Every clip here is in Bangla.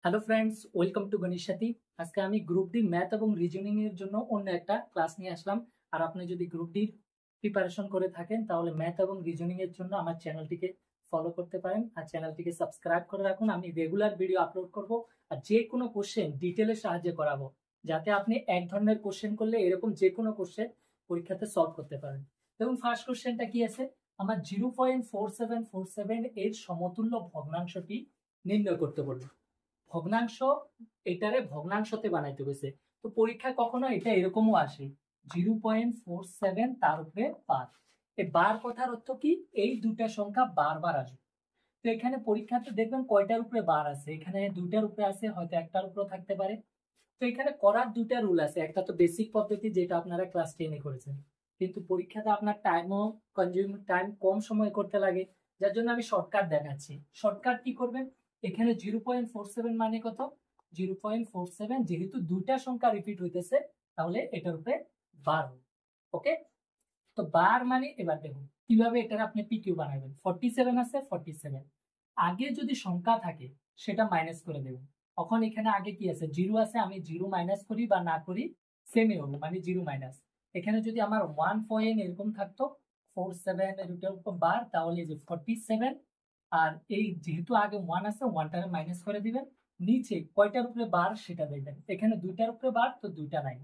হ্যালো ফ্রেন্ডস, ওয়েলকাম টু গণিত সাথী। আজকে আমি গ্রুপ ডি ম্যাথ এবং রিজনিং এর জন্য অন্য একটা ক্লাস নিয়ে আসলাম। আর আপনি যদি গ্রুপ ডির প্রিপারেশন করে থাকেন তাহলে ম্যাথ এবং রিজনিং এর জন্য আমার চ্যানেলটিকে ফলো করতে পারেন আর চ্যানেলটিকে সাবস্ক্রাইব করে রাখুন। আমি রেগুলার ভিডিও আপলোড করব আর যে কোনো কোশ্চেন ডিটেলে সাহায্যে করাবো, যাতে আপনি এক ধরনের কোশ্চেন করলে এরকম যে কোনো কোশ্চেন পরীক্ষাতে সলভ করতে পারেন। দেখুন, ফার্স্ট কোশ্চেনটা কি আছে, আমার 0.4747 এর সমতুল্য ভগ্নাংশটি নির্ণয় করতে বলবো। ভগ্নাংশ, এটারে ভগ্নাংশতে বানাইতে হয়েছে। তো পরীক্ষায় কখনো এটা এরকমও আসে 0.47 তার উপরে বার। এই বার কথার অর্থ কি, এই দুটা সংখ্যা বারবার আসবে। তো এখানে পরীক্ষাতে দেখবেন কয়টার উপরে বার আছে, এখানে দুইটার উপরে আছে, হয়তো একটার উপরে থাকতে পারে। তো এখানে করার দুইটা রুল আছে, একটা তো বেসিক পদ্ধতি যেটা আপনারা ক্লাস 10-এ করেছেন, কিন্তু পরীক্ষাতে আপনার টাইম কম সময় করতে লাগে, যার জন্য আমি শর্টকাট দেখাচ্ছি। শর্টকাট কি করবেন, এখানে 0.47 মানে কত, 0.47 যেহেতু দুইটা সংখ্যা রিপিট হইতেছে তাহলে এটার উপরে বার হবে। ওকে, তো বার মানে এবার দেখুন কিভাবে এটার আপনি পিকিউ বানাবেন। 47 আছে, 47 আগে যদি সংখ্যা থাকে সেটা মাইনাস করে দেবেন। তখন এখানে আগে কি আছে, জিরো আছে, আমি জিরো মাইনাস করি বা না করি সেমই হবে, মানে জিরো মাইনাস। এখানে যদি আমার 1 এরকম থাকতো, 47 এর উপর বার, তাহলে যে 47। আর এই যেহেতু আগে 1 আছে, 1টারে মাইনাস করে দিবেন। নিচে কয়টার উপরে বার সেটা দেখবেন, এখানে দুইটার উপরে বার, তো দুইটা নাই।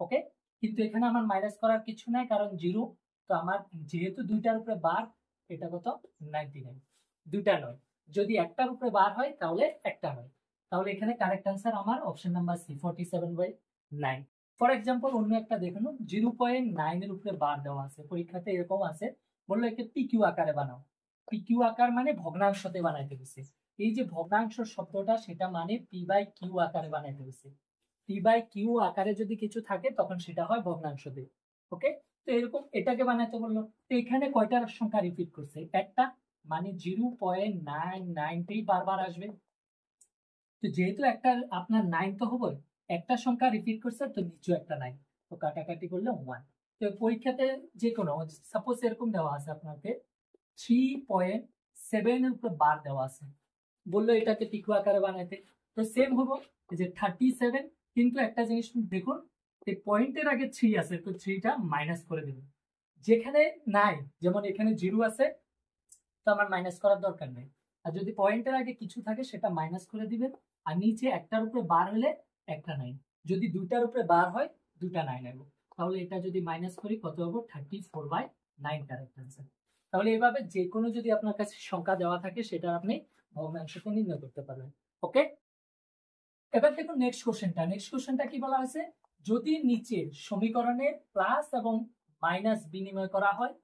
ওকে, কিন্তু এখানে আমার মাইনাস করার কিছু নাই কারণ জিরো। তো আমার যেহেতু দুইটার উপরে বার, এটা কত, 99, দুইটা নয়। যদি একটার উপরে বার হয় তাহলে একটা হয়। তাহলে এখানে কারেক্ট অ্যান্সার আমার option number C, 47/9। For example অন্য একটা দেখুন, 0.9 এর উপরে বার দেওয়া আছে, পরীক্ষাতে এরকম আছে, বললো একে পিকিউ আকারে বানাও। পিকিউ আকার মানে ভগ্নাংশতে বানাইতে হয়েছে। এই যে ভগ্নাংশ শব্দটা, সেটা মানে পি বাই কিউ আকারে বানাইতে হয়েছে। পি বাই কিউ আকারে যদি কিছু থাকে তখন সেটা হয় ভগ্নাংশতে। ওকে, তো এরকম এটাকে বানাইতে বললো। তো এখানে কয়টার সংখ্যা রিপিট করছে, একটা, মানে 0.99 বারবার আসবে। তো যেহেতু একটা আপনার 9 তো হবে, একটা সংখ্যা রিপিট করছে, তো নিচেও একটা 9, তো কাটাকাটি করলে 1। তো পরীক্ষাতে যে কোনো, সাপোজ এরকম দেওয়া আছে আপনাকে 3.7 এর উপরে বার দেওয়া আছে, বললো এটাকে পিকু আকারে বানাইতে। তো সেম হবো, যে 37। কিন্তু একটা জিনিস দেখুন, এই পয়েন্টের আগে 3 আছে, তো 3টা মাইনাস করে দেবেন। যেখানে নাই, যেমন এখানে জিরো আছে, তো আমার মাইনাস করার দরকার নেই। আর যদি পয়েন্টের আগে কিছু থাকে সেটা মাইনাস করে দিবেন। আর নিচে একটার উপরে বার হলে একটা 9, যদি দুইটার উপরে বার হয় দুটা 9 নেব। তাহলে এটা যদি মাইনাস করি কত হবো, 34/9 কারেক্ট অ্যান্সার। তাহলে এভাবে যে কোনো যদি আপনার কাছে সংখ্যা দেওয়া থাকে সেটা আপনি ভগ্নাংশকে নির্ণয় করতে পারবেন। ওকে, এবার দেখুন নেক্সট কোশ্চেনটা কি বলা হয়েছে, যদি নিচের সমীকরণে প্লাস এবং মাইনাস বিনিময় করা হয়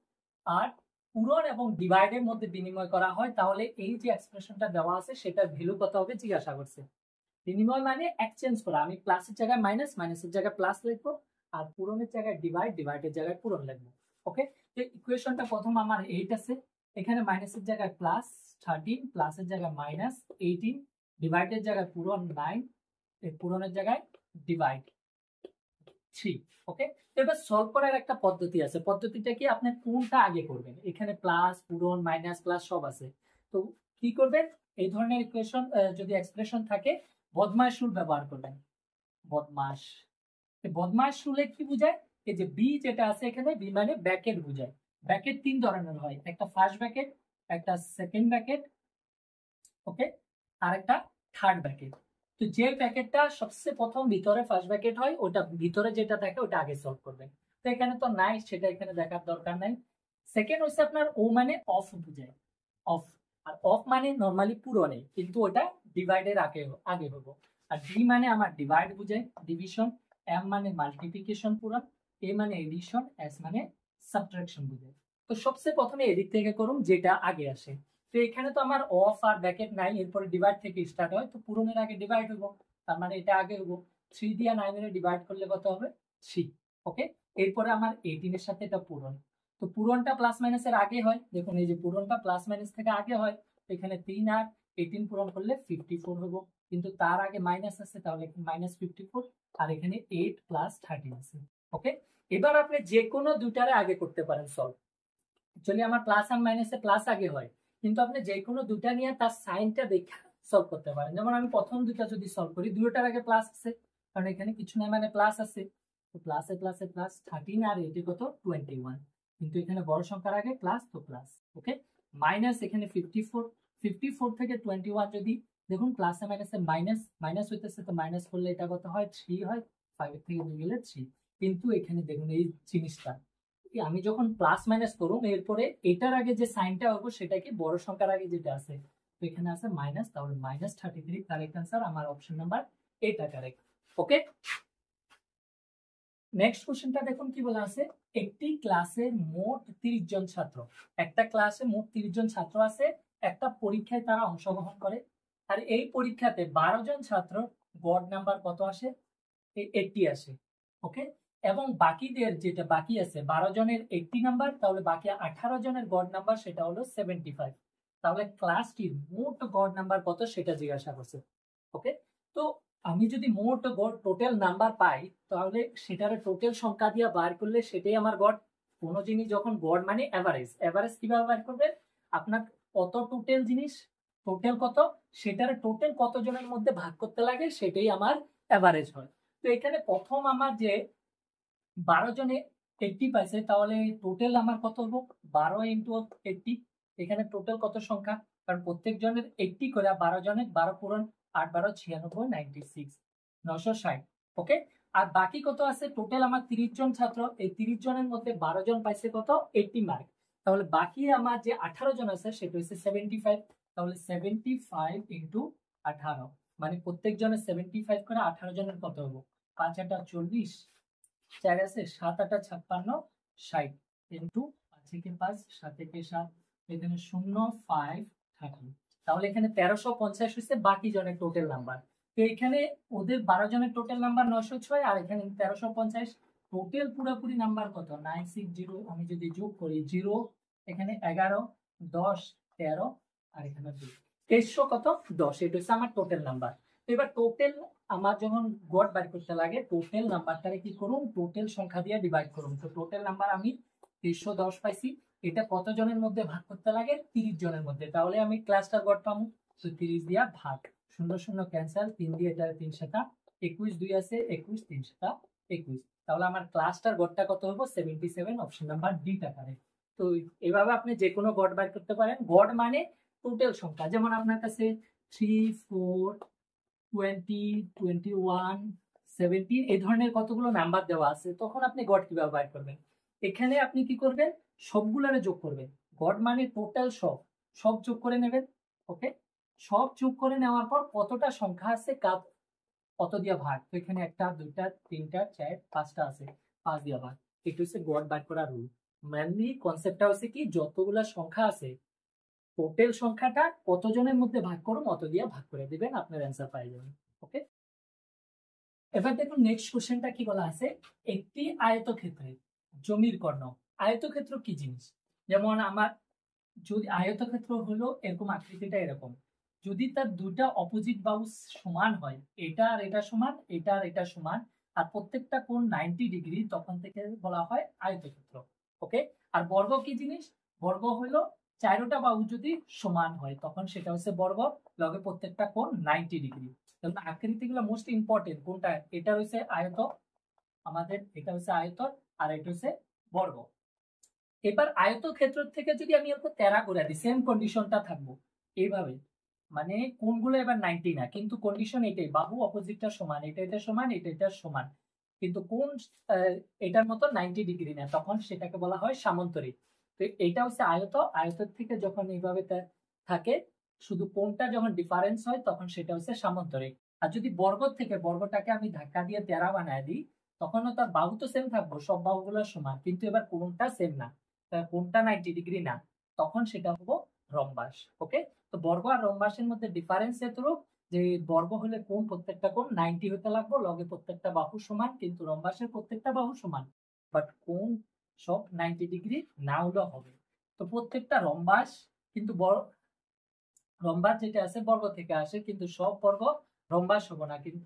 আর পূরণ এবং ডিভাইডের মধ্যে বিনিময় করা হয়, তাহলে এই যে এক্সপ্রেশনটা দেওয়া আছে সেটার ভ্যালু কত হবে জিজ্ঞাসা করছে। বিনিময় মানে এক্সচেঞ্জ করা, আমি প্লাসের জায়গায় মাইনাস, মাইনাসের জায়গায় প্লাস লিখবো, আর পূরণের জায়গায় ডিভাইড, ডিভাইডের জায়গায় পূরণ লিখবো। ওকে, তো ইকুয়েশনটা প্রথম আমার 8 আছে, এখানে মাইনাসের জায়গায় প্লাস 13, প্লাসের জায়গায় মাইনাস 18, ডিভাইডের জায়গায় পূরণ 9, পূরণের জায়গায় ডিভাইড 3। ওকে, তো এবার সলভ করার একটা পদ্ধতি আছে। পদ্ধতিটা কি, আপনি কোনটা আগে করবেন, এখানে প্লাস, পূরণ, মাইনাস, প্লাস সব আছে। তো কি করবেন, এই ধরনের ইকুয়েশন যদি এক্সপ্রেশন থাকে, বদমাশ রুল ব্যবহার করবেন। বদমাশ, বদমাশ রুলে কি বোঝায়, এই যে বি যেটা আছে এখানে, বি মানে ব্র্যাকেট বোঝায়। ব্র্যাকেট তিন ধরনের হয়, একটা ফার্স্ট ব্র্যাকেট, একটা সেকেন্ড ব্র্যাকেট, ওকে, আর একটা থার্ড ব্র্যাকেট। তো যে ব্র্যাকেটটা সবচেয়ে প্রথম ভিতরে ফার্স্ট ব্র্যাকেট হয়, ওটা ভিতরে যেটা থাকে ওটা আগে সলভ করবেন। তো এখানে তো নাই, সেটা এখানে দেখার দরকার নাই। সেকেন্ড হচ্ছে আপনার ও মানে অফ বোঝায়, অফ। আর অফ মানে নরমালি পূরণে, কিন্তু ওটা ডিভাইডের আগে আগে হবো। আর ডি মানে আমার ডিভাইড বোঝায়, ডিভিশন। এম মানে মাল্টিপ্লিকেশন পূরণ, এ মানে এডিশন, এস মানে সাবট্রাকশন বোঝায়। তো সবচেয়ে প্রথমে এদিক থেকে করুন যেটা আগে আসে। তো এখানে তো আমার অফ আর ব্র্যাকেট নাই, এরপরে ডিভাইড থেকে স্টার্ট হয়, তো পূরণের আগে ডিভাইড হবো, তার মানে এটা আগে হবো। 3 দিয়ে 9 এর ডিভাইড করলে কত হবে, 3। ওকে, এরপরে আমার 18 এর সাথে এটা পূরণ। তো পূরণটা প্লাস মাইনাসের আগে হয়, দেখুন এই যে পূরণটা প্লাস মাইনাস থেকে আগে হয়। এখানে 3 আর 18 পূরণ করলে 54 হবো, কিন্তু তার আগে মাইনাস আছে, তাহলে -54। আর এখানে 8 + 13 আছে। ওকে, এবার আপনি যে কোনো দুটারে আগে করতে পারেন সলভ। অ্যাকচুয়ালি আমার প্লাস আর মাইনাসে প্লাস আগে হয়, কিন্তু আপনি যে কোনো দুটা নিয়ে তার সাইনটা দেখা সলভ করতে পারেন। যেমন আমি প্রথম দুইটা যদি সলভ করি, দুইটার আগে প্লাস আছে, কারণ এখানে কিছু নাই মানে প্লাস আছে, তো প্লাসে প্লাসে প্লাস 13 আর এটি কত 21, কিন্তু এখানে বড় সংখ্যার আগে প্লাস তো প্লাস। ওকে, মাইনাস এখানে 54 থেকে 21 যদি দেখুন প্লাসে মাইনাসে মাইনাস মাইনাস হইতেছে, তো মাইনাস করলে এটা কত হয় 3 হয়, 5 থেকে 2 গেলে 3। কিন্তু এখানে দেখুন এই জিনিসটা আমি যখন প্লাস মাইনাস করুন এরপরে এটার আগে যে সাইনটা হবে সেটা কি বড় সংখ্যার আগে যেটা আছে, তো এখানে আছে মাইনাস, তাহলে -33 কারেক্ট आंसर আমার অপশন নাম্বার এটা কারেক্ট। ওকে, নেক্সট কোশ্চেনটা দেখুন কি বলা আছে, একটি ক্লাসে মোট 30 জন ছাত্র, একটা ক্লাসে মোট 30 জন ছাত্র আছে, একটা পরীক্ষায় তারা অংশগ্রহণ করে, আর এই পরীক্ষাতে 12 জন ছাত্র গড় নাম্বার কত আসে, 80 আসে। ওকে, এবং বাকিদের যেটা বাকি আছে 12 জনের 80 নাম্বার, তাহলে বাকি 18 জনের গড় নাম্বার সেটা হলো 75। তাহলে ক্লাসটির মোট গড় নাম্বার কত সেটা জিজ্ঞাসা করছে। ওকে, তো আমি যদি মোট গড় টোটাল নাম্বার পাই, তাহলে সেটার টোটাল সংখ্যা দিয়ে বার করলে সেটাই আমার গড়। কোনো জিনিস যখন গড় মানে এভারেজ, এভারেজ কিভাবে বার করবেন, আপনার কত টোটাল জিনিস, টোটাল কত, সেটার টোটাল কত জনের মধ্যে ভাগ করতে লাগে সেটাই আমার এভারেজ হয়। তো এখানে প্রথম আমার যে 12 জনে 80 পাইছে, তাহলে টোটাল আমার কত হবো 12 ইন্টু 80, এখানে টোটাল কত সংখ্যা, কারণ প্রত্যেক জনের 80 করে, 12 জনের 12 পূরণ 8 12 96 96 960। ওকে, আর বাকি কত আছে, টোটাল আমার 30 জন ছাত্র, এই 30 জনের মধ্যে 12 জন পাইছে কত 80 মার্ক, তাহলে বাকি আমার যে 18 জন আছে সেটা হচ্ছে 75, তাহলে 75 ইন্টু 18, মানে প্রত্যেক জনের 75 করে 18 জনের কত হবো 5 8 40, 4 আছে 7 8 56 60 ইন্টু 5 থেকে 5 7 থেকে 7, এখানে 0 5 30, তাহলে এখানে 1350 হচ্ছে বাকি জনের টোটাল নাম্বার। তো এখানে ওদের 12 জনের টোটাল নাম্বার 906, আর এখানে 1350, টোটাল পুরোপুরি নাম্বার কত 960, আমি যদি যোগ করি 0, এখানে 11 10 13 আর এখানে 2, 2300 কত 10, এটা হচ্ছে আমার টোটাল নাম্বার। তো এবার টোটাল আমার যখন গড় বের করতে লাগে, টোটাল নাম্বারটারে কি করুন টোটাল সংখ্যা দিয়ে ডিভাইড করুন, তো টোটাল নাম্বার আমি 310 পাইছি, এটা কত জনের মধ্যে ভাগ করতে লাগে 30 জনের মধ্যে, তাহলে আমি ক্লাসটার গড় পাবো, তো 30 দিয়া ভাগ, 0 0 ক্যান্সেল, 3 দিয়ে এটা 3 7 21, 2 আছে 21, 3 7 21, তাহলে আমার ক্লাসটার গড়টা কত হবে 77, অপশন নাম্বার ডি টা কারেক্ট। তো এভাবে আপনি যে কোনো গড় বের করতে পারেন, গড় মানে টোটাল সংখ্যা, যেমন আপনার কাছে 3 4 20 21 17 এই ধরনের কতগুলো নাম্বার দেওয়া আছে, তখন আপনি গড় কিভাবে বের করবেন, এখানে আপনি কি করবেন সবগুলোরে যোগ করবেন, গড় মানে টোটাল সব সব যোগ করে নেবেন। ওকে, সব যোগ করে নেওয়ার পর কতটা সংখ্যা আছে কত দিয়ে ভাগ, তো এখানে 1 2 3 4 5টা আছে, 5 দিয়ে ভাগ, এটা হচ্ছে গড় বের করার রুল। মেনলি কনসেপ্টটা হচ্ছে কি যতগুলা সংখ্যা আছে টোটাল সংখ্যাটা কতজনের মধ্যে ভাগ করুন অত দিয়ে ভাগ করে দিবেন, আপনার অ্যান্সার পাই যাবেন। ওকে, এবার দেখুন নেক্সট কোশ্চেনটা কি বলা আছে, একটি আয়তক্ষেত্রে জমির কর্ণ, আয়তক্ষেত্র কি জিনিস, যেমন আমার যদি আয়তক্ষেত্র হলো এরকম আকৃতিটা এরকম, যদি তার দুইটা অপোজিট বাহু সমান হয়, এটা আর এটা সমান, এটা আর এটা সমান, আর প্রত্যেকটা কোণ 90 ডিগ্রি, তখন থেকে বলা হয় আয়তক্ষেত্র। ওকে, আর বর্গ কি জিনিস, বর্গ হলো চারোটা বাহু যদি সমান হয় তখন সেটা হচ্ছে বর্গ, লগে প্রত্যেকটা কোণ 90 ডিগ্রি। তাহলে আকৃতিগুলো মোস্ট ইম্পর্টেন্ট কোনটা, এটা হচ্ছে আয়ত, আমাদের এটা হচ্ছে আয়ত, আর এটা হচ্ছে বর্গ। এবার আয়তক্ষেত্র থেকে যদি আমি এরকম তেরা করে দিই, সেম কন্ডিশনটা থাকবো এইভাবে, মানে কোনগুলো এবার 90 না, কিন্তু কন্ডিশন এটাই, বাহু অপোজিটটা সমান, এটা এটা সমান, এটা এটা সমান, কিন্তু কোন এটার মতো 90 ডিগ্রি না, তখন সেটাকে বলা হয় সামান্তরিক। তো এটা হচ্ছে আয়ত, আয়তের থেকে যখন এইভাবে থাকে, শুধু কোনটা যখন ডিফারেন্স হয় তখন সেটা হচ্ছে সামান্তরিক। আর যদি বর্গ থেকে বর্গটাকে আমি ধাক্কা দিয়ে তেরা বানায় দিই, তখনও তার বাহু তো সেম থাকবো, সব বাহুগুলো সমান, কিন্তু এবার কোনটা সেম না, কোনটা 90 ডিগ্রি না, তখন সেটা হবো রম্বাস। ওকে, তো বর্গ আর রম্বাসের মধ্যে ডিফারেন্স এতটুকু যে বর্গ হলে কোন প্রত্যেকটা কোণ 90 হতে লাগবে, লগে প্রত্যেকটা বাহু সমান, কিন্তু রম্বাসের প্রত্যেকটা বাহু সমান, বাট কোণ সব 90 ডিগ্রি না হলেও হবে। তো প্রত্যেকটা রম্বাস কিন্তু রম্বাস যেটা আছে বর্গ থেকে আসে, কিন্তু সব বর্গ রম্বাস হবে না, কিন্তু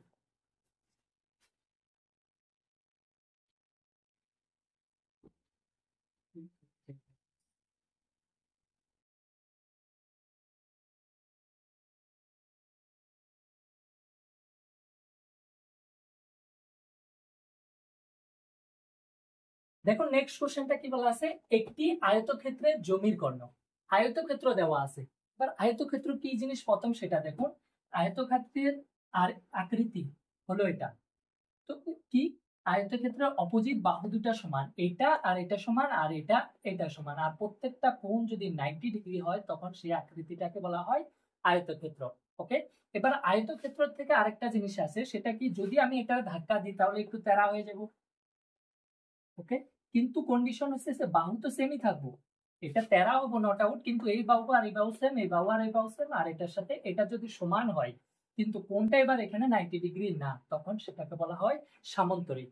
দেখো নেক্সট কোশ্চেনটা কি বলা আছে, একটি আয়তক্ষেত্রের জমির কর্ণ। আয়তক্ষেত্র দেওয়া আছে, এবার আয়তক্ষেত্র কি জিনিস প্রথম সেটা দেখুন। আয়তক্ষেত্রের আর আকৃতি হলো এটা, তো কি আয়তক্ষেত্রের অপোজিট বাহু দুটা সমান, এটা আর এটা সমান আর এটা সমান, আর প্রত্যেকটা কোণ যদি 90 ডিগ্রি হয় তখন সেই আকৃতিটাকে বলা হয় আয়তক্ষেত্র। ওকে, এবার আয়তক্ষেত্র থেকে আরেকটা জিনিস আছে, সেটা কি যদি আমি এটা ধাক্কা দিই তাহলে একটু তেরা হয়ে যাব। ওকে, কিন্তু কন্ডিশন হচ্ছে যে বাহু তো সেমই থাকবো, এটা তেরা হবো নট আউট, কিন্তু এই বাহু আর এই বাহু সেম, এই বাহু আর এই বাহু সেম, আর এটার সাথে এটা যদি সমান হয় কিন্তু কোনটা এবার এখানে 90 ডিগ্রি না, তখন সেটাকে বলা হয় সামান্তরিক।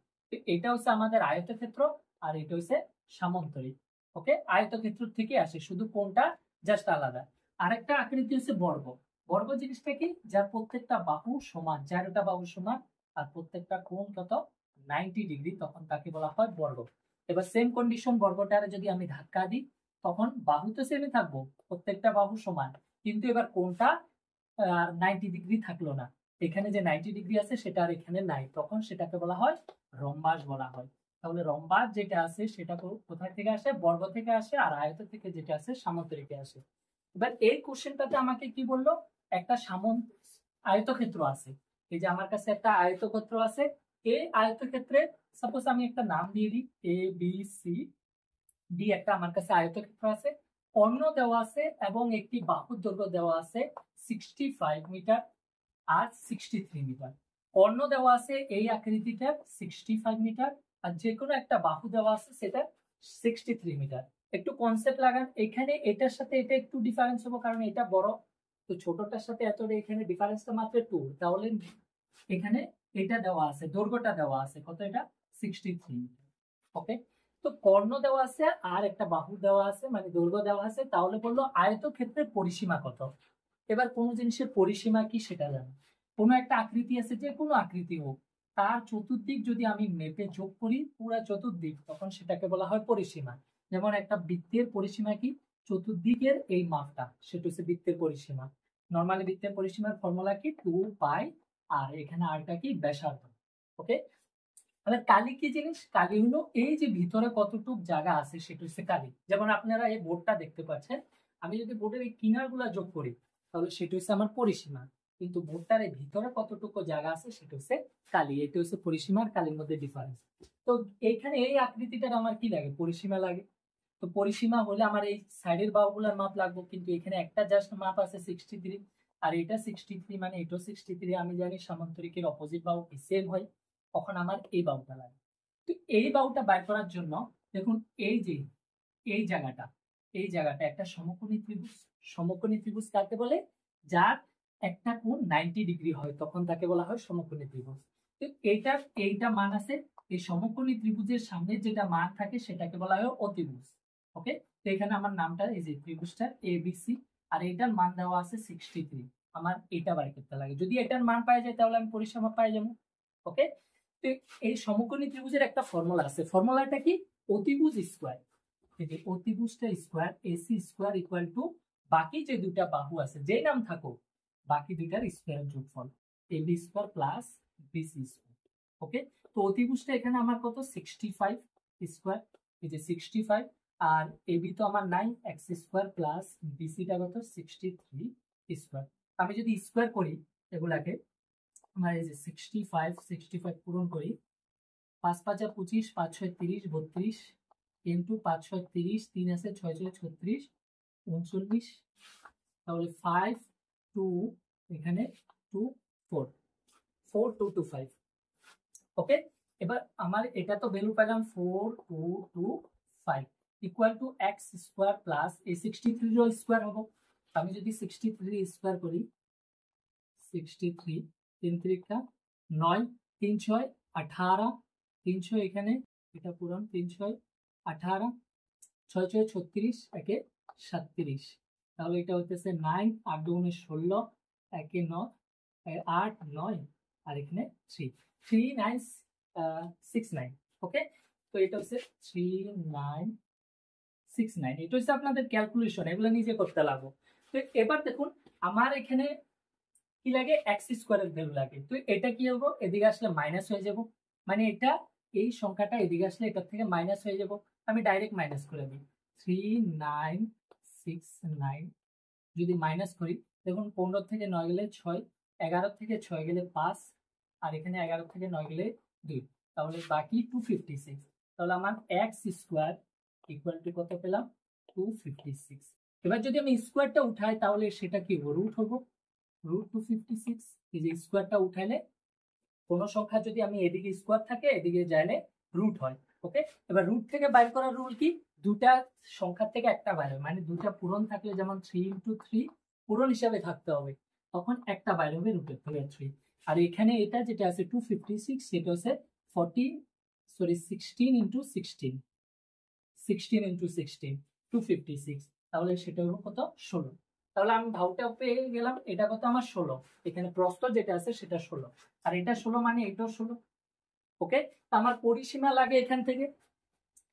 এটা হচ্ছে আমাদের আয়তক্ষেত্র আর এটা হচ্ছে সামান্তরিক। ওকে, আয়তক্ষেত্র থেকে আসে, শুধু কোনটা জাস্ট আলাদা। আরেকটা আকৃতি হচ্ছে বর্গ। বর্গ জিনিসটা কি, যার প্রত্যেকটা বাহু সমান, চারটা বাহু সমান আর প্রত্যেকটা কোণ কত 90 ডিগ্রি, তখন তাকে বলা হয় বর্গ। এবার সেম কন্ডিশন, বর্গটারে যদি আমি ধাক্কা দিই তখন বাহু তো সেমই থাকবো, প্রত্যেকটা বাহু সমান, কিন্তু এবার কোনটা 90 ডিগ্রি থাকলো না, এখানে যে 90 ডিগ্রি আছে সেটা আর এখানে নাই, তখন সেটাকে বলা হয় রম্বাস বলা হয়। তাহলে রম্বাস যেটা আছে সেটা কোথায় থেকে আসে, বর্গ থেকে আসে, আর আয়ত থেকে যেটা আছে সামান্তরিকে আসে। এবার এই কোশ্চেনটাতে আমাকে কি বললো, একটা আয়তক্ষেত্র আছে, এই যে আমার কাছে একটা আয়তক্ষেত্র আছে, এই আয়তক্ষেত্রে সাপোজ আমি একটা নাম দিয়ে দিই এ বি সি ডি, একটা আমার কাছে আয়তক্ষেত্র আছে, কর্ণ দেওয়া আছে এবং একটি বাহুর দৈর্ঘ্য দেওয়া আছে 65 মিটার আর 63 মিটার। কর্ণ দেওয়া আছে এই আকৃতিটার 65 মিটার, আর যে কোনো একটা বাহু দেওয়া আছে সেটা 63 মিটার। একটু কনসেপ্ট লাগান, এখানে এটার সাথে এটা একটু ডিফারেন্স হবে কারণ এটা বড়, তো ছোটটার সাথে এতটা এখানে ডিফারেন্সটা মাত্র 2, তাহলে এখানে এটা দেওয়া আছে, দৈর্ঘ্যটা দেওয়া আছে কত, এটা 63 মিটার। ওকে, তো কর্ণ দেওয়া আছে আর একটা বাহু দেওয়া আছে, মানে দৈর্ঘ্য দেওয়া আছে, তাহলে বললো আয়তক্ষেত্রের পরিসীমা কত। এবার কোনো জিনিসের পরিসীমা কি সেটা জানো, কোনো একটা আকৃতি আছে, যে কোনো আকৃতি হোক, তার চতুর্দিক যদি আমি মেপে যোগ করি পুরা চতুর্দিক, তখন সেটাকে বলা হয় পরিসীমা। যেমন একটা বৃত্তের পরিসীমা কি, চতুর্দিকের এই মাপটা, সেটা হচ্ছে বৃত্তের পরিসীমা। নর্মালি বৃত্তের পরিসীমার ফর্মুলা কি 2 পাই, আর এখানে আরটা কি ব্যাসার্ধ। ওকে, তাহলে কালি কি জিনিস, কালি হলো এই যে ভিতরে কতটুক জায়গা আছে সেটা হচ্ছে কালি। যেমন আপনারা এই বোর্ডটা দেখতে পাচ্ছেন, আমি যদি বোর্ডের এই কিনারগুলা যোগ করি তাহলে সেটা হচ্ছে আমার পরিসীমা, কিন্তু বোর্ডটার এই ভিতরে কতটুকু জায়গা আছে সেটা হচ্ছে কালি। এটা হচ্ছে পরিসীমা আর কালির মধ্যে ডিফারেন্স। তো এইখানে এই আকৃতিটার আমার কি লাগে, পরিসীমা লাগে। তো পরিসীমা হলে আমার এই সাইডের বাহুগুলোর মাপ লাগবে, কিন্তু এখানে একটা জাস্ট মাপ আছে 63, আর এটা 63 মানে এটাও 63। আমি জানি সামান্তরিকের অপোজিট বাহু সেম হয়, তখন আমার এই বাহুটা লাগে। তো এই বাহুটা বাইর করার জন্য দেখুন, এই যে এই জায়গাটা একটা সমকোণী ত্রিভুজ। সমকোণী ত্রিভুজ কাকে বলে, যার একটা কোণ 90 ডিগ্রি হয় তখন তাকে বলা হয় সমকোণী ত্রিভুজ। তো এইটা মান আছে, এই সমকোণী ত্রিভুজের সামনে যেটা মান থাকে সেটাকে বলা হয় অতিভুজ। ওকে, তো এখানে আমার নামটা এই যে ত্রিভুজটা এবিসি, আর এটার মান দেওয়া আছে 63। আমার এটা বাই করতে লাগে, যদি এটার মান পাই যায় তাহলে আমি পরিসীমা পাই যাবো। ওকে, তো এই সমকোণী ত্রিভুজের একটা ফর্মুলা আছে, ফর্মুলাটা কি, অতিভুজ স্কোয়ার, এই যে অতিভুজটা square AC square equal to বাকি যে দুইটা বাহু আছে যেই নাম থাকুক বাকি দুইটার স্কোয়ারের যোগফল, AB square plus BC square. Okay, তো অতিভুজটা এখানে আমার কত 65 স্কোয়ার, এই যে 65, আর এবি তো আমার নাই, এক্স স্কোয়ার প্লাস বিসিটা কত 63 স্কোয়ার। আমি যদি স্কোয়ার করি এগুলাকে, আমার এই যে 65 পূরণ করি, 5 5 25, 5 6 30, 32 ইন্টু 5 6 30, 3 আছে 6 6 36, 39, তাহলে 5 2 এখানে 2 4 4 2 2 5। ওকে, এবার আমার এটা তো ভ্যালু পেলাম 4 2 2 5 equal to x square plus এই 63 এর স্কোয়ার হবে। আমি যদি 63 স্কোয়ার করি, 63 3 3 কা 9, 3 6 18, 300 এখানে এটা পূরণ, 3 6 18, 6 6 36, একে 37, তাহলে এটা হইতেছে 9 8 2 16, একে 9 8 9, আর এখানে 3 3 9 6 9। ওকে, তো এটা হচ্ছে 3 9 6 9, এটা হচ্ছে আপনাদের ক্যালকুলেশন, এগুলো নিজে করতে লাগবে। তো এবার দেখুন আমার এখানে কি লাগে, এক্স স্কোয়ারের ভ্যালু লাগে, তো এটা কি হবো, এদিকে আসলে মাইনাস হয়ে যাব, মানে এটা এই সংখ্যাটা এদিকে আসলে এটার থেকে মাইনাস হয়ে যাব, আমি ডাইরেক্ট মাইনাস করে দিই 3969 যদি মাইনাস করি দেখুন 15 থেকে 9 গেলে 6, 11 থেকে 6 গেলে 5, আর এখানে 11 থেকে 9 গেলে 2, তাহলে বাকি 256। তাহলে আমার এক্স স্কোয়ার ইকুয়াল টু কত পেলাম 256। এবার যদি আমি স্কোয়ারটা উঠাই তাহলে সেটা কি রুট হবো, রুট 256। এই যে স্কোয়ারটা উঠাইলে কোন সংখ্যা যদি আমি এদিকে স্কোয়ার থাকে এদিকে যাইলে রুট হয়। ওকে, এবার রুট থেকে বাইর করার রুল কি, দুটা সংখ্যা থেকে একটা বাইরে, মানে দুটা পূরণ থাকলে যেমন 3 × 3 পূরণ হিসাবে থাকতে হবে, তখন একটা বাইরে হবে রুটের থেকে 3। আর এখানে এটা যেটা আছে 256 সেটা হচ্ছে 16 × 16, 16 × 16 256, তাহলে সেটা হলো কত 16। তাহলে আমি ভাউটা পেয়ে গেলাম, এটা কত আমার 16, এখানে প্রস্থ যেটা আছে সেটা 16, আর এটা 16 মানে এটাও 16। ওকে, আমার পরিসীমা লাগে এখান থেকে,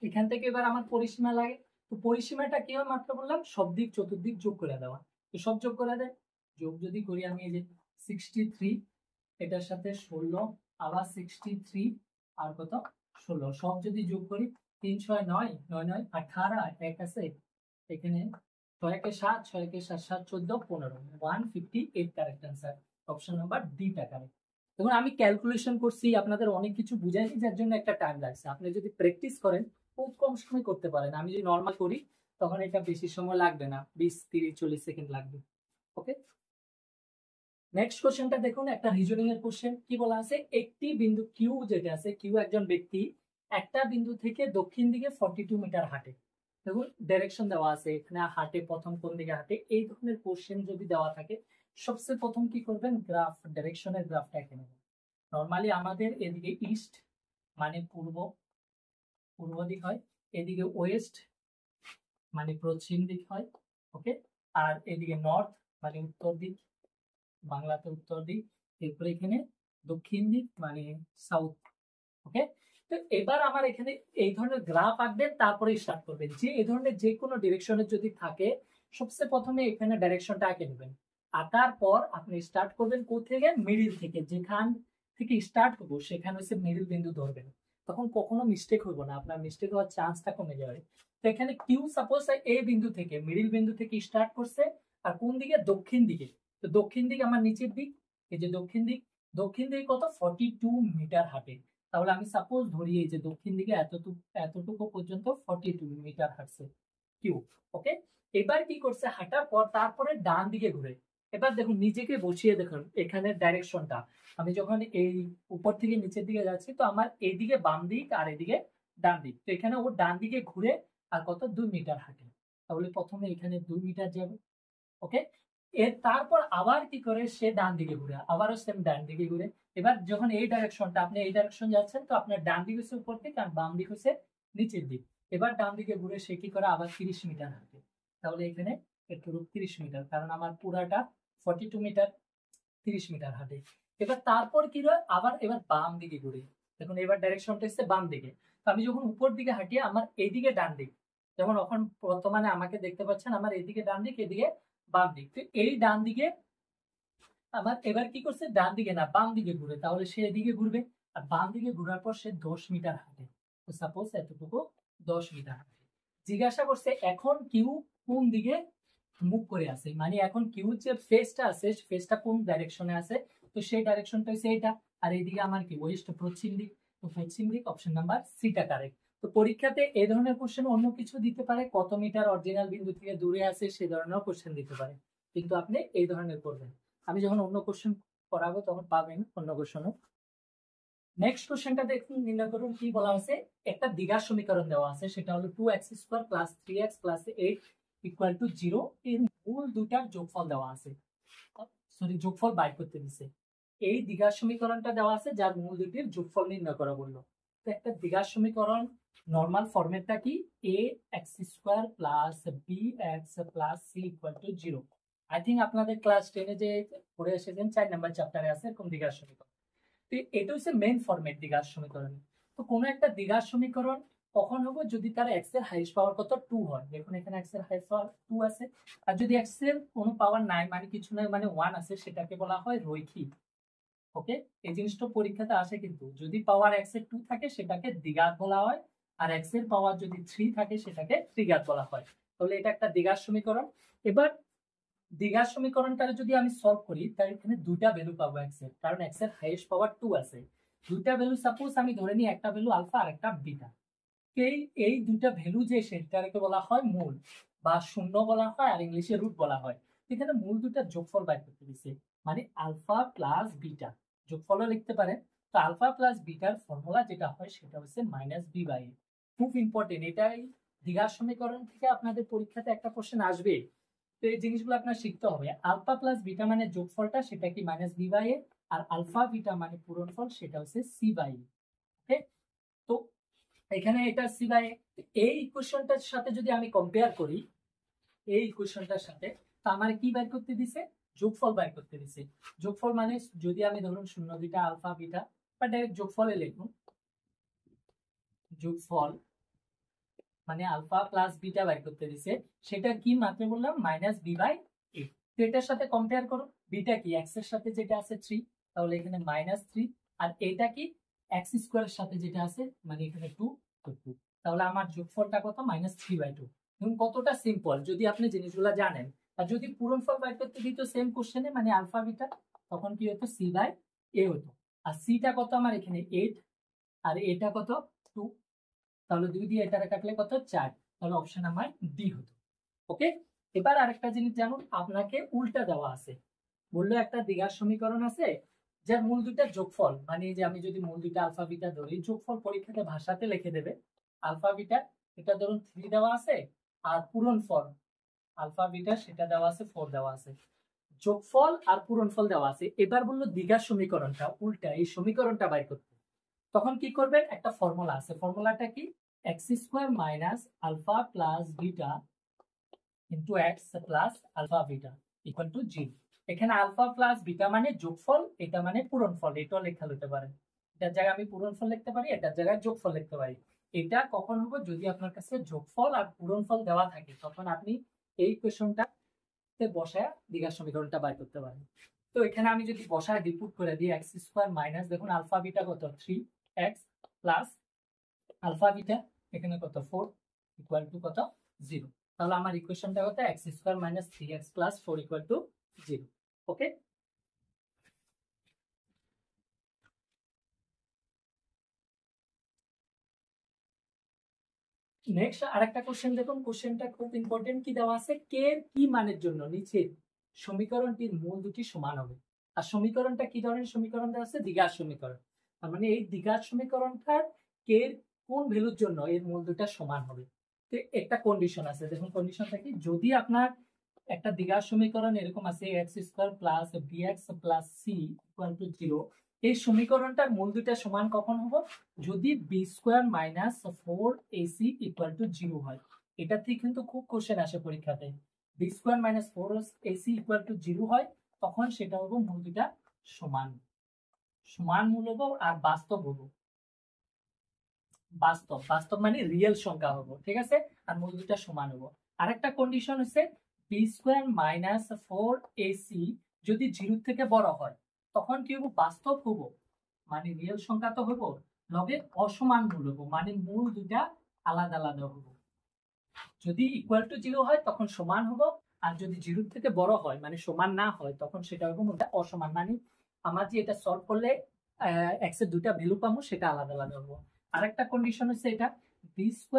এখান থেকে এবার আমার পরিসীমা লাগে। তো পরিসীমাটা কি হয় মাত্র বললাম, সব দিক চতুর্দিক যোগ করে দেওয়া। তো সব যোগ করে দেয়, যোগ যদি করি আমি এই যে 63 এটার সাথে 16 আবার 63 আর কত 16 সব যদি যোগ করি 3 6 9 9 9 18 এক আছে এখানে 6 কে 7 6 কে 7 7 14 15 158 correct answer, option number D টা কারেক্ট। দেখুন আমি ক্যালকুলেশন করছি, আপনাদের অনেক কিছু বুঝাইছি যার জন্য একটা টাইম লাগছে, আপনি যদি প্র্যাকটিস করেন খুব কম সময় করতে পারেন। আমি যদি নরমাল করি তখন এটা বেশি সময় লাগবে না, 20 30 40 সেকেন্ড লাগবে। ওকে, নেক্সট কোশ্চেনটা দেখুন, একটা রিজনিং এর কোশ্চেন। কি বলা আছে, একটি বিন্দু কিউ যেটা আছে, কিউ একজন ব্যক্তি একটা বিন্দু থেকে দক্ষিণ দিকে 42 মিটার হাঁটে। দেখুন ডাইরেকশন দেওয়া আছে এখানে, হাঁটে প্রথম কোন দিকে হাঁটে, এই ধরনের কোশ্চেন যদি দেওয়া থাকে সবচেয়ে প্রথম কি করবেন, গ্রাফ ডাইরেকশনের গ্রাফটা এঁকে নেবেন। নরমালি আমাদের এদিকে ইস্ট মানে পূর্ব, পূর্ব দিক হয়, এদিকে ওয়েস্ট মানে পশ্চিম দিক হয়। ওকে, আর এদিকে নর্থ মানে উত্তর দিক, বাংলাতে উত্তর দিক, এরপরে এখানে দক্ষিণ দিক মানে সাউথ। ওকে, তো এবার আমার এখানে এই ধরনের গ্রাফ আঁকবেন, তারপরে স্টার্ট করবেন। যে এই ধরনের যে কোনো ডিরেকশনে যদি থাকে সবচেয়ে প্রথমে এখানে ডাইরেকশনটা আঁকে নেবেন। আঁকার পর আপনি স্টার্ট করবেন কোথেকে, মিডিল থেকে, যেখান থেকে স্টার্ট করবো সেখানে হচ্ছে মিডিল বিন্দু ধরবেন, তখন কখনো মিস্টেক হইব না, আপনার মিস্টেক হওয়ার চান্সটা কমে যাবে। তো এখানে কিউ সাপোজ এই বিন্দু থেকে, মিডিল বিন্দু থেকে স্টার্ট করছে, আর কোন দিকে, দক্ষিণ দিকে। তো দক্ষিণ দিক আমার নিচের দিক, এই যে দক্ষিণ দিক, দক্ষিণ দিকে কত 42 মিটার হাঁটে। তাহলে আমি সাপোজ ধরি এই যে দক্ষিণ দিকে এতটুকু পর্যন্ত 42 মিটার হাঁটছে কিউ। ওকে, এবার কি করছে, হাঁটার পর তারপরে ডান দিকে ঘুরে। এবার দেখুন নিজেকে বসিয়ে দেখুন এখানে ডাইরেকশনটা, আমি যখন এই উপর থেকে নিচের দিকে যাচ্ছি তো আমার এইদিকে বাম দিক আর এদিকে ডান দিক, তো এখানে ও ডান দিকে ঘুরে আর কত 2 মিটার হাঁটে, তাহলে প্রথমে এখানে 2 মিটার যাবে। ওকে, এর তারপর আবার কি করে, সে ডান দিকে ঘুরে, আবারও সেম ডান দিকে ঘুরে। এবার যখন এই ডাইরেকশনটা, আপনি এই ডাইরেকশন যাচ্ছেন তো আপনার ডান দিক হচ্ছে উপর দিক আর বাম দিক হচ্ছে নিচের দিক। এবার ডান দিকে ঘুরে সে কি করে, আবার 30 মিটার হাঁটে, তাহলে এখানে একটু 30 মিটার, কারণ আমার পুরাটা 42 মিটার, 30 মিটার হাঁটে। এবার তারপর কি হয়, আবার এবার বাম দিকে ঘুরে, দেখুন এবার ডাইরেকশনটা হচ্ছে বাম দিকে। তো আমি যখন উপর দিকে হাঁটি আমার এইদিকে ডান দিক, যেমন এখন বর্তমানে আমাকে দেখতে পাচ্ছেন আমার এদিকে ডান দিক এদিকে বাম দিক, তো এই ডান দিকে আবার এবার কি করছে, ডান দিকে না বাম দিকে ঘুরে, তাহলে সে এদিকে ঘুরবে, আর বাম দিকে ঘোরার পর সে 10 মিটার হাঁটে। তো সাপোজ এতটুকু 10 মিটার হাঁটে। জিজ্ঞাসা করছে এখন কিউ কোন দিকে মুভ করে আছে, মানে এখন কিউ যে ফেসটা আছে ফেসটা কোন ডাইরেকশনে আছে, তো সেই ডাইরেকশনটা হচ্ছে এটা, আর এইদিকে আমার কি ওয়েস্ট পশ্চিম দিক, তো পশ্চিম দিক অপশন নাম্বার সিটা কারেক্ট। তো পরীক্ষাতে এই ধরনের কোশ্চেন অন্য কিছু দিতে পারে, কত মিটার অরিজিনাল বিন্দু থেকে দূরে আছে সে ধরনের কোশ্চেন দিতে পারে, কিন্তু আপনি এই ধরনের করবেন। আমি যখন অন্য কোশ্চেন করাবো তখন পাবেন অন্য কোশ্চেনও। নেক্সট কোশ্চেনটা দেখুন, নির্ণয় করুন। কি বলা আছে, একটা দ্বিঘাত সমীকরণ দেওয়া আছে, সেটা হলো 2x² + 3x + 8 = 0 এর মূল দুটার যোগফল দেওয়া আছে, সরি যোগফল বাইর করতে দিছে। এই দ্বিঘাত সমীকরণটা দেওয়া আছে যার মূল দুটির যোগফল নির্ণয় করা বললো। তো একটা দ্বিঘাত সমীকরণ নরমাল ফরম্যাটটা কি, ax² + bx + c = 0। I think আপনাদের ক্লাস 10 যে পড়ে এসেছেন 4 নাম্বার চ্যাপ্টারে আছে এরকম দ্বিঘাত সমীকরণ। তো এটা হচ্ছে মেইন ফরম্যাট দ্বিঘাত সমীকরণ। তো কোনো একটা দ্বিঘাত সমীকরণ কখন হবে, যদি তার x এর হাইয়েস্ট পাওয়ার কত 2 হয়, দেখুন এখানে x এর হাইয়েস্ট পাওয়ার 2 আছে, আর যদি x এর কোনো পাওয়ার নাই মানে কিছু নাই মানে 1 আছে, সেটাকে বলা হয় রৈখিক। ওকে, এই জিনিসটা পরীক্ষাতে আসে, কিন্তু যদি পাওয়ার x এর 2 থাকে সেটাকে দ্বিঘাত বলা হয়, আর x এর পাওয়ার যদি 3 থাকে সেটাকে ত্রিঘাত বলা হয়। তাহলে এটা একটা দ্বিঘাত সমীকরণ। এবার দ্বিঘাত সমীকরণটা যদি আমি সলভ করি, তাহলে এখানে দুইটা ভ্যালু পাবো x এর, কারণ x এর হাইয়েস্ট পাওয়ার 2 আছে। দুইটা ভ্যালু সাপোজ আমি ধরে নিই, একটা ভ্যালু আলফা আর একটা বিটা। এই দুইটা ভ্যালু যে সেটাকে বলা হয় মূল বা শূন্য বলা হয়, আর ইংলিশে রুট বলা হয়। এখানে মূল দুটা যোগফল বাইর করতে দিছে, মানে আলফা প্লাস বিটা, যোগফলও লিখতে পারেন। তো আলফা প্লাস বিটার ফর্মুলা যেটা হয় সেটা হচ্ছে -b/a। খুব ইম্পর্টেন্ট, এটাই দ্বিঘাত সমীকরণ থেকে আপনাদের পরীক্ষাতে একটা কোশ্চেন আসবে। তো এই জিনিসগুলো আপনার শিখতে হবে। আলফা প্লাস বিটা মানে যোগফলটা, সেটা কি -b/a, আর আলফা বিটা মানে পূরণফল, সেটা হচ্ছে c/a। ওকে, তো এখানে এটা c/a। এই ইকুয়েশনটার সাথে যদি আমি কম্পেয়ার করি, এই ইকুয়েশনটার সাথে, তো আমার কি বের করতে দিছে? যোগফল বের করতে দিছে। যোগফল মানে যদি আমি ধরুন 0 বিটা আলফা বিটা, বা ডাইরেক্ট যোগফলে লিখুন, যোগফল মানে আলফা প্লাস বিটা বের করতে দিছে, সেটা কি মাত্র বললাম -b/a। তো এটার সাথে কম্পেয়ার করো, বিটা কি x এর সাথে যেটা আছে 3, তাহলে এখানে -3, আর এটা কি x স্কয়ারের সাথে যেটা আছে, মানে এখানে 2, তো 2, তাহলে আমার যোগফলটা কত? -3/2। এখন কতটা সিম্পল যদি আপনি জিনিসগুলো জানেন। আর যদি পূরণফল বের করতে দিত সেম কোশ্চেনে, মানে আলফা বিটা, তখন কি হতো? c/a হতো। আর সিটা কত আমার এখানে 8, আর এটা কত? 2, তাহলে 2 দিয়ে এটা কাটলে কত? 4, তাহলে অপশন আমার ডি হতো। ওকে, এবার আরেকটা জিনিস জানুন, আপনাকে উল্টা দেওয়া আছে, বললো একটা দ্বিঘাত সমীকরণ আছে যার মূল দুইটা যোগফল, মানে যে আমি যদি মূল দুইটা আলফা বিটা ধরি, যোগফল পরীক্ষাতে ভাষাতে লিখে দেবে আলফা বিটা, এটা ধরুন 3 দেওয়া আছে, আর পূরণফল আলফা বিটা সেটা দেওয়া আছে 4 দেওয়া আছে, যোগফল আর পূরণফল দেওয়া আছে। এবার বললো দ্বিঘাত সমীকরণটা উল্টা, এই সমীকরণটা বাইর করতে, তখন কি করবেন? একটা ফর্মুলা আছে, ফর্মুলাটা কি? x² - alpha plus beta into x plus alpha beta equal to 0। এখানে আলফা প্লাস বিটা মানে যোগফল, এটা মানে পূরণফল, এটাও লেখা হতে পারে। এটার জায়গায় আমি পূরণফল লিখতে পারি, এটার জায়গায় যোগফল লিখতে পারি। এটা কখন হবে? যদি আপনার কাছে যোগফল আর পূরণফল দেওয়া থাকে, তখন আপনি এই কোয়েশনটাতে বসায় দ্বিঘাত সমীকরণটা বাইর করতে পারেন। তো এখানে আমি যদি বসায় ডিপুট করে দিই, x² মাইনাস, দেখুন আলফা বিটা কত? 3x প্লাস আলফা বিটা এখানে কত? 4 ইকুয়াল টু কত? 0। তাহলে আমার ইকুয়েশনটা কত? x² - 3x + 4 equal to 0। Okay, next আরেকটা কোশ্চেন দেখুন, কোশ্চেনটা খুব ইম্পর্টেন্ট। কি দেওয়া আছে? কে এর কি মানের জন্য নিচের সমীকরণটির মূল দুটি সমান হবে। আর সমীকরণটা কি ধরনের সমীকরণ দেওয়া আছে? দ্বিঘাত সমীকরণ। তার মানে এই দ্বিঘাত সমীকরণটার কে এর কোন ভ্যালুর জন্য এর মূল দুটা সমান হবে। তো একটা কন্ডিশন আছে, দেখুন কন্ডিশনটা কি? যদি আপনার একটা দ্বিঘাত সমীকরণ এরকম আছে x² plus bx plus c equal to 0, এই সমীকরণটার মূল দুইটা সমান কখন হবে? যদি b² - 4ac ইকুয়াল টু 0 হয়। এটা থেকে কিন্তু খুব কোশ্চেন আসে পরীক্ষাতে, b² - 4ac ইকুয়াল টু 0 হয়, তখন সেটা হবে মূল দুইটা সমান, সমান মূল হবো আর বাস্তব হবো। বাস্তব, বাস্তব মানে রিয়েল সংখ্যা হবো, ঠিক আছে, আর মূল দুইটা সমান হবো। আরেকটা কন্ডিশন হচ্ছে b² - 4ac যদি 0 থেকে বড় হয়, তখন কি হবো? বাস্তব হবো, মানে রিয়েল সংখ্যা তো হবো, লবে অসমান মূল হবো, মানে মূল দুইটা আলাদা আলাদা হবো। যদি ইকুয়াল টু 0 হয় তখন সমান হবো, আর যদি 0 থেকে বড় হয় মানে সমান না হয়, তখন সেটা হবো অসমান, মানে আমার যে এটা সলভ করলে x এর দুইটা ভ্যালু পাবো সেটা আলাদা আলাদা হবো। আরেকটা কন্ডিশন হচ্ছে এটা b² -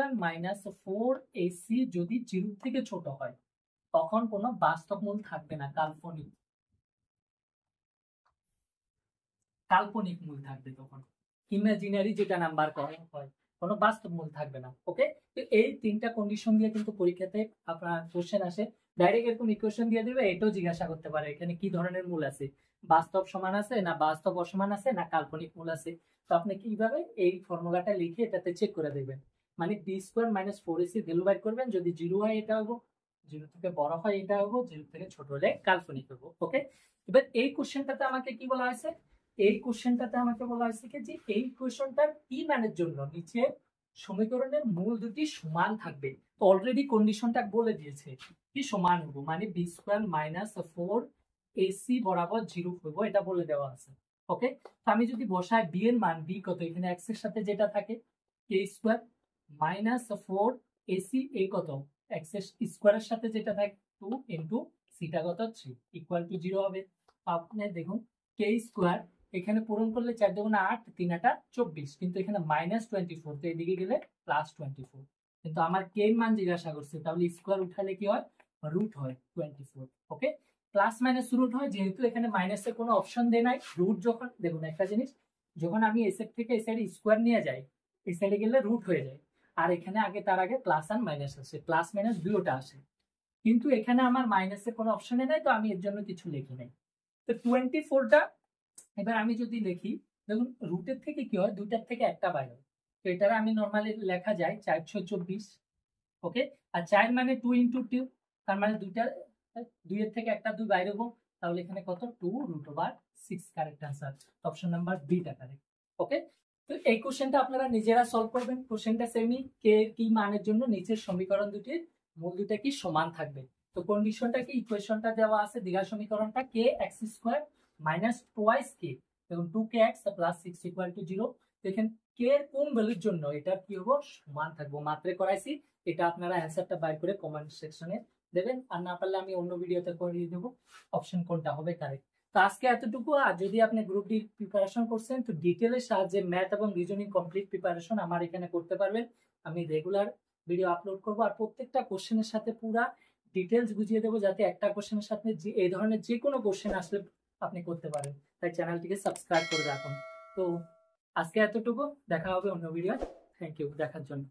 4ac যদি 0 থেকে ছোট হয়, তখন কোনো বাস্তব মূল থাকবে না, কাল্পনিক, কাল্পনিক মূল থাকবে, তখন ইমাজিনারি যেটা নাম্বার করা হয়, কোনো বাস্তব মূল থাকবে না। ওকে, তো এই তিনটা কন্ডিশন দিয়ে কিন্তু পরীক্ষাতে আপনার কোশ্চেন আসে, ডাইরেক্ট এরকম ইকুয়েশন দিয়ে দিবে, এটাও জিজ্ঞাসা করতে পারে এখানে কি ধরনের মূল আছে, বাস্তব সমান আছে না বাস্তব অসমান আছে না কাল্পনিক মূল আছে। তো আপনি কিভাবে এই ফর্মুলাটা লিখে এটাতে চেক করে দেখবেন, মানে b² - 4ac ভ্যালু বাইর করবেন, যদি 0 হয় এটা হবো, 0 থেকে বড় হয় এটা হবো, 0 থেকে ছোট হলে কাল্পনিক হবো। ওকে, এবার এই কোশ্চেনটাতে আমাকে কি বলা হয়েছে? এই কোশ্চেনটাতে আমাকে বলা হয়েছে কি যে এই কোশ্চেনটার কি মানের জন্য নিচে সমীকরণের মূল দুটি সমান থাকবে। তো অলরেডি কন্ডিশনটা বলে দিয়েছে কি সমান হবো, মানে b² - 4ac বরাবর 0 হবো, এটা বলে দেওয়া আছে। ওকে, তো আমি যদি বসাই বি এর মান, বি কত, এখানে এক্স এর সাথে যেটা থাকে কে স্কোয়ার মাইনাস 4 এসি, এ কত এক্স এর স্কোয়ারের সাথে যেটা থাকে 2 ইন্টু সিটা কত 3 ইকুয়াল টু 0 হবে। আপনি দেখুন কে স্কোয়ার এখানে পূরণ করলে 4 দুগুণে 8, 3 আটা 24, কিন্তু এখানে -24, তো এদিকে গেলে +24, কিন্তু আমার কে এর মান জিজ্ঞাসা করছে, তাহলে স্কোয়ার উঠালে কি হয়, রুট হয় 24। ওকে, প্লাস মাইনাস রুট হয়, যেহেতু এখানে মাইনাসের কোনো অপশন দেয় নাই, রুট যখন দেখুন একটা জিনিস, যখন আমি এস এর থেকে এই সাইডে স্কোয়ার নিয়ে যাই, এই সাইডে গেলে রুট হয়ে যায়, আর এখানে আগে তার আগে প্লাস আর মাইনাস আসে, প্লাস মাইনাস দুটোটা আসে, কিন্তু এখানে আমার মাইনাসের কোনো অপশনে নাই, তো আমি এর জন্য কিছু লিখি নাই। তো 24টা এবার আমি যদি লিখি, দেখুন রুটের থেকে কি হয়, দুইটার থেকে একটা বাইরে, তো এটার আমি নর্মালি লেখা যায় 424। ওকে, আর 4 মানে 2 ইন্টু 2, তার মানে দুইয়ের থেকে একটা 2 বাইরে হবো, তাহলে এখানে কত 2√6 কারেক্ট আনসার, অপশন নাম্বার বিটা কারেক্ট। ওকে, তো এই কোশ্চেনটা আপনারা নিজেরা সলভ করবেন, কোশ্চেনটা সেমই, কে কি মানের জন্য নিচের সমীকরণ দুটির মূল দুটা কি সমান থাকবে। তো কন্ডিশনটা কি, ইকুয়েশনটা দেওয়া আছে, দ্বিঘাত সমীকরণটা কে এক্স স্কোয়ার মাইনাস টোয়াইস কে, দেখুন 2kx প্লাস 6 ইকুয়াল টু 0। দেখেন কে এর কোন ভ্যালুর জন্য এটা কি হবো, সমান থাকবো, মাত্রে করাইছি, এটা আপনারা অ্যান্সারটা বাইর করে কমেন্ট সেকশনে দেবেন, আর না পারলে আমি অন্য ভিডিওতে করিয়ে দেবো অপশন কোনটা হবে কারেক্ট। তো আজকে এতটুকু, আর যদি আপনি গ্রুপ ডি প্রিপারেশন করছেন, তো ডিটেলের সাহায্যে ম্যাথ এবং রিজনিং কমপ্লিট প্রিপারেশন আমার এখানে করতে পারবেন, আমি রেগুলার ভিডিও আপলোড করব, আর প্রত্যেকটা কোশ্চেনের সাথে পুরা ডিটেলস বুঝিয়ে দেবো, যাতে একটা কোশ্চেনের সাথে যে এই ধরনের যে কোনো কোশ্চেন আসলে আপনি করতে পারেন, তাই চ্যানেলটিকে সাবস্ক্রাইব করে রাখুন। তো আজকে এতটুকু, দেখা হবে অন্য ভিডিও। থ্যাংক ইউ দেখার জন্য।